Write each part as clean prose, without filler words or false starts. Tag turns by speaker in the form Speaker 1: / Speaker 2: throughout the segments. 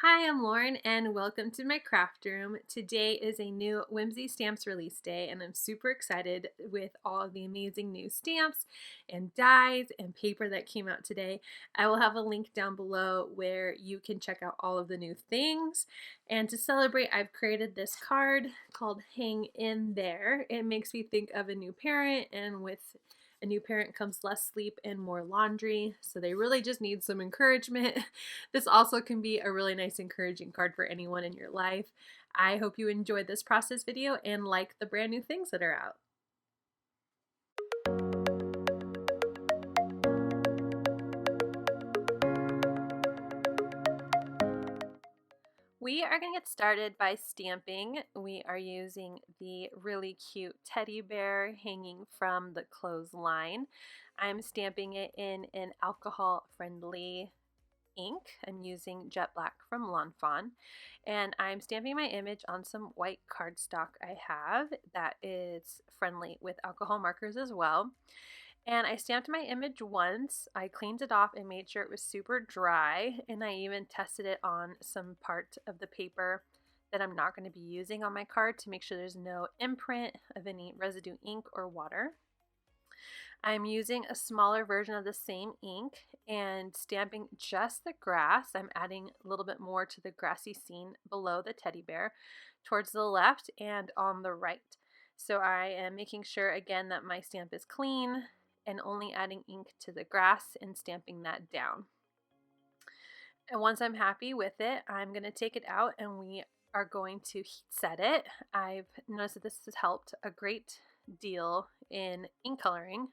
Speaker 1: Hi, I'm Lauren and welcome to my craft room. Today is a new Whimsy Stamps release day and I'm super excited with all of the amazing new stamps and dies and paper that came out today. I will have a link down below where you can check out all of the new things. And to celebrate, I've created this card called Hang In There. It makes me think of a new parent, and with a new parent comes less sleep and more laundry, so they really just need some encouragement. This also can be a really nice encouraging card for anyone in your life. I hope you enjoyed this process video and like the brand new things that are out. We are going to get started by stamping. We are using the really cute teddy bear hanging from the clothesline. I'm stamping it in an alcohol-friendly ink. I'm using Jet Black from Fawn, and I'm stamping my image on some white cardstock I have that is friendly with alcohol markers as well. And I stamped my image once, I cleaned it off and made sure it was super dry, and I even tested it on some part of the paper that I'm not going to be using on my card to make sure there's no imprint of any residue ink or water. I'm using a smaller version of the same ink and stamping just the grass. I'm adding a little bit more to the grassy scene below the teddy bear towards the left and on the right. So I am making sure again that my stamp is clean and only adding ink to the grass and stamping that down. And once I'm happy with it, I'm going to take it out and we are going to heat set it. I've noticed that this has helped a great deal in ink coloring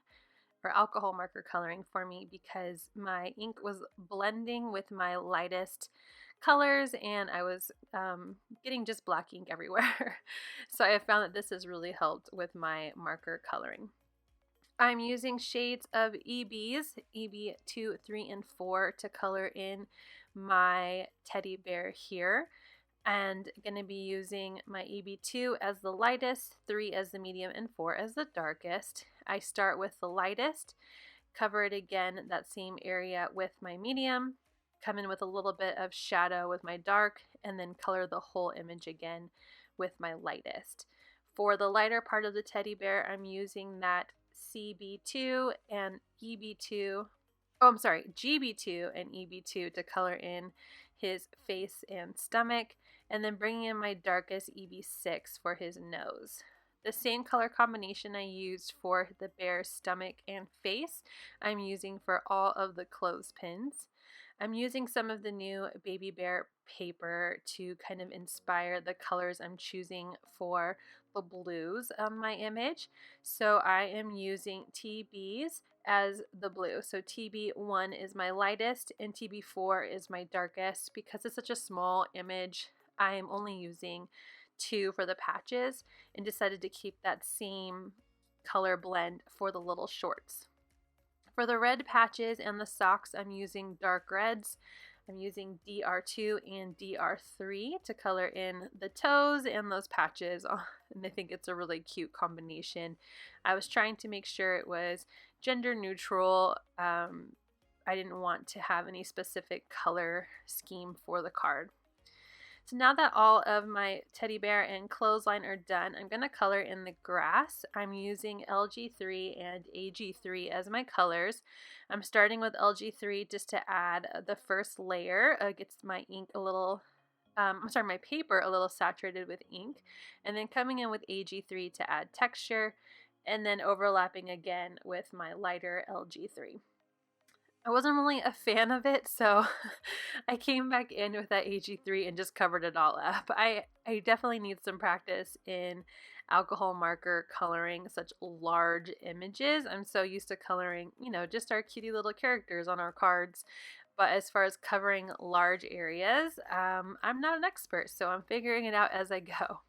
Speaker 1: or alcohol marker coloring for me because my ink was blending with my lightest colors and I was getting just black ink everywhere. So I found that this has really helped with my marker coloring. I'm using shades of EBs, EB 2, 3, and 4 to color in my teddy bear here. And going to be using my EB2 as the lightest, 3 as the medium, and 4 as the darkest. I start with the lightest, cover it again, that same area with my medium, come in with a little bit of shadow with my dark, and then color the whole image again with my lightest. For the lighter part of the teddy bear, I'm using that GB2 and EB2, GB2 and EB2 to color in his face and stomach, and then bringing in my darkest EB6 for his nose. The same color combination I used for the bear's stomach and face, I'm using for all of the clothespins. I'm using some of the new baby bear paper to kind of inspire the colors I'm choosing for the blues on my image. So I am using TBs as the blue. So TB1 is my lightest and TB4 is my darkest. Because it's such a small image, I am only using 2 for the patches and decided to keep that same color blend for the little shorts. For the red patches and the socks, I'm using dark reds. I'm using DR2 and DR3 to color in the toes and those patches, and I think it's a really cute combination. I was trying to make sure it was gender neutral. I didn't want to have any specific color scheme for the card. So now that all of my teddy bear and clothesline are done, I'm going to color in the grass. I'm using LG3 and AG3 as my colors. I'm starting with LG3 just to add the first layer. Gets my ink a little, my paper a little saturated with ink. And then coming in with AG3 to add texture, and then overlapping again with my lighter LG3. I wasn't really a fan of it, so I came back in with that AG3 and just covered it all up. I definitely need some practice in alcohol marker coloring such large images. I'm so used to coloring, just our cutie little characters on our cards. But as far as covering large areas, I'm not an expert, so I'm figuring it out as I go.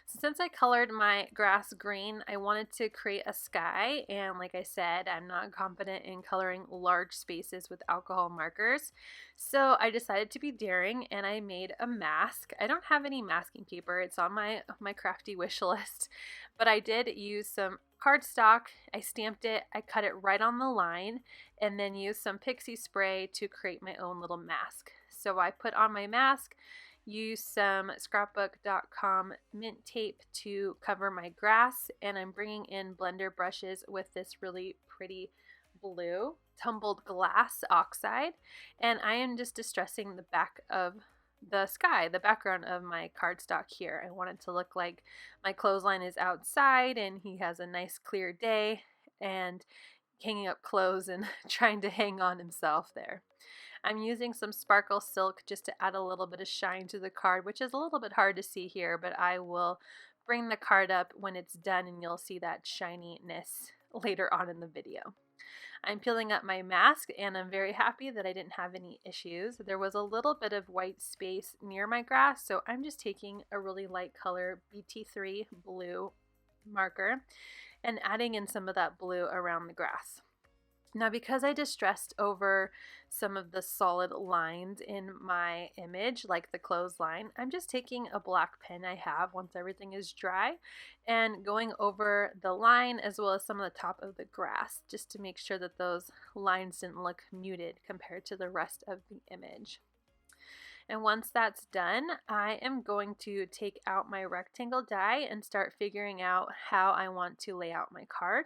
Speaker 1: Since I colored my grass green, I wanted to create a sky, and like I said, I'm not competent in coloring large spaces with alcohol markers, so I decided to be daring and I made a mask. I don't have any masking paper, it's on my crafty wish list, but I did use some cardstock. I stamped it, I cut it right on the line, and then used some pixie spray to create my own little mask. So I put on my mask, use some scrapbook.com mint tape to cover my grass, and I'm bringing in blender brushes with this really pretty blue tumbled glass oxide, and I am just distressing the back of the sky, the background of my cardstock here. I want it to look like my clothesline is outside and he has a nice clear day and hanging up clothes and trying to hang on himself there. I'm using some sparkle silk just to add a little bit of shine to the card, which is a little bit hard to see here, but I will bring the card up when it's done and you'll see that shininess later on in the video. I'm peeling up my mask and I'm very happy that I didn't have any issues. There was a little bit of white space near my grass, so I'm just taking a really light color BT3 blue marker and adding in some of that blue around the grass. Now, because I distressed over some of the solid lines in my image, like the clothesline, I'm just taking a black pen I have once everything is dry and going over the line as well as some of the top of the grass just to make sure that those lines didn't look muted compared to the rest of the image. And once that's done, I am going to take out my rectangle die and start figuring out how I want to lay out my card.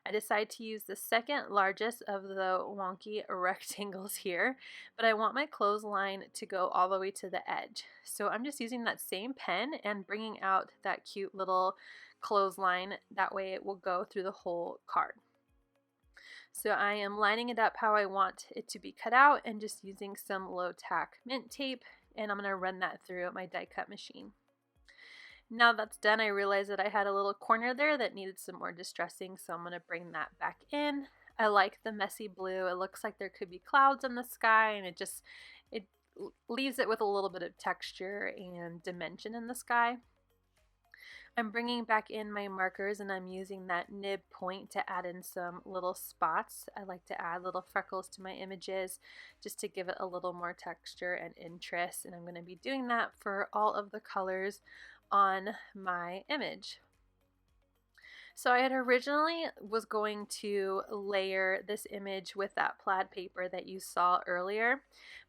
Speaker 1: I decided to use the second largest of the wonky rectangles here, but I want my clothesline to go all the way to the edge. So I'm just using that same pen and bringing out that cute little clothesline. That way it will go through the whole card. So I am lining it up how I want it to be cut out and just using some low tack mint tape, and I'm going to run that through my die cut machine. Now that's done, I realized that I had a little corner there that needed some more distressing, so I'm going to bring that back in. I like the messy blue. It looks like there could be clouds in the sky, and it leaves it with a little bit of texture and dimension in the sky. I'm bringing back in my markers and I'm using that nib point to add in some little spots. I like to add little freckles to my images just to give it a little more texture and interest, and I'm going to be doing that for all of the colors on my image. So I had originally was going to layer this image with that plaid paper that you saw earlier,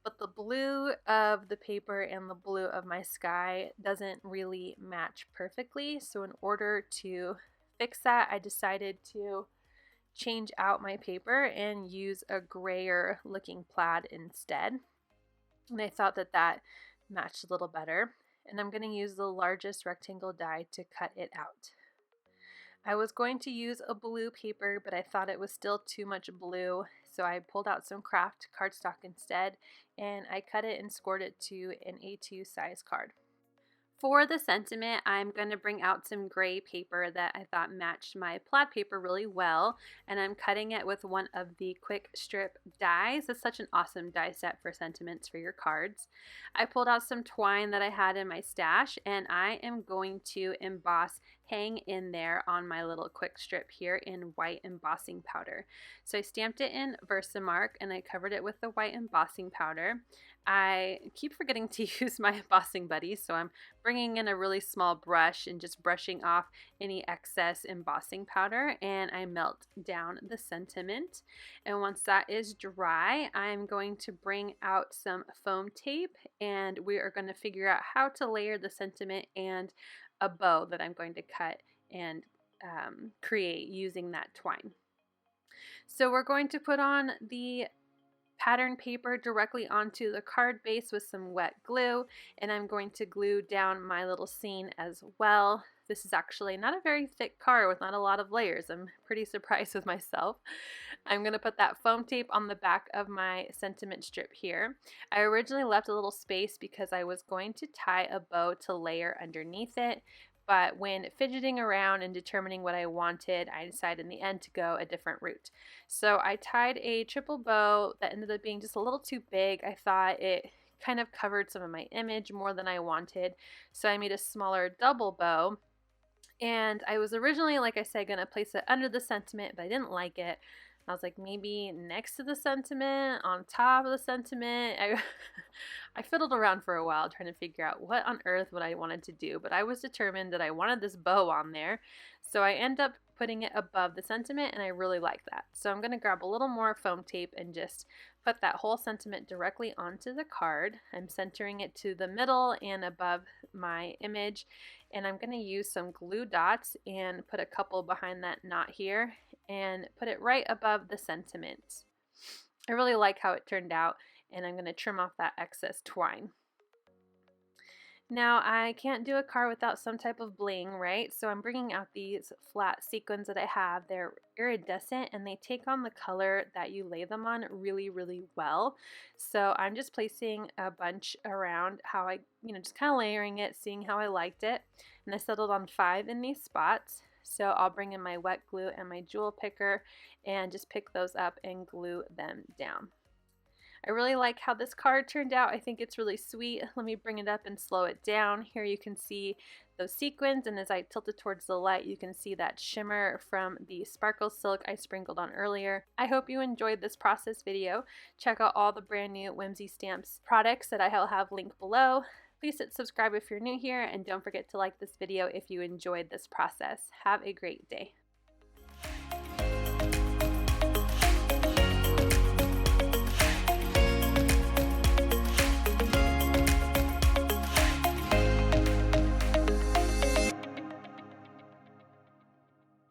Speaker 1: but the blue of the paper and the blue of my sky doesn't really match perfectly. So in order to fix that, I decided to change out my paper and use a grayer looking plaid instead. And I thought that that matched a little better. And I'm going to use the largest rectangle die to cut it out. I was going to use a blue paper, but I thought it was still too much blue, so I pulled out some Kraft cardstock instead, and I cut it and scored it to an A2 size card. For the sentiment, I'm going to bring out some gray paper that I thought matched my plaid paper really well, and I'm cutting it with one of the quick strip dies. It's such an awesome die set for sentiments for your cards. I pulled out some twine that I had in my stash, and I am going to emboss hang in there on my little quick strip here in white embossing powder. So I stamped it in VersaMark and I covered it with the white embossing powder. I keep forgetting to use my embossing buddy, so I'm bringing in a really small brush and just brushing off any excess embossing powder, and I melt down the sentiment. And once that is dry, I'm going to bring out some foam tape, and we are going to figure out how to layer the sentiment and a bow that I'm going to cut and create using that twine. So we're going to put on the pattern paper directly onto the card base with some wet glue, and I'm going to glue down my little scene as well. This is actually not a very thick card with not a lot of layers. I'm pretty surprised with myself. I'm going to put that foam tape on the back of my sentiment strip here. I originally left a little space because I was going to tie a bow to layer underneath it, but when fidgeting around and determining what I wanted, I decided in the end to go a different route. So I tied a triple bow that ended up being just a little too big. I thought it kind of covered some of my image more than I wanted. So I made a smaller double bow. And I was originally, like I said, going to place it under the sentiment, but I didn't like it. I was like, maybe next to the sentiment, on top of the sentiment. I fiddled around for a while trying to figure out what on earth what I wanted to do, but I was determined that I wanted this bow on there. So I end up putting it above the sentiment, and I really like that. So I'm going to grab a little more foam tape and just put that whole sentiment directly onto the card. I'm centering it to the middle and above my image, and I'm going to use some glue dots and put a couple behind that knot here and put it right above the sentiment. I really like how it turned out, and I'm going to trim off that excess twine. Now, I can't do a card without some type of bling, right? So I'm bringing out these flat sequins that I have. They're iridescent and they take on the color that you lay them on really, really well. So I'm just placing a bunch around how I, just kind of layering it, seeing how I liked it. And I settled on 5 in these spots. So I'll bring in my wet glue and my jewel picker and just pick those up and glue them down. I really like how this card turned out. I think it's really sweet. Let me bring it up and slow it down. Here you can see those sequins, and as I tilt it towards the light, you can see that shimmer from the sparkle silk I sprinkled on earlier. I hope you enjoyed this process video. Check out all the brand new Whimsy Stamps products that I'll have linked below. Please hit subscribe if you're new here, and don't forget to like this video if you enjoyed this process. Have a great day.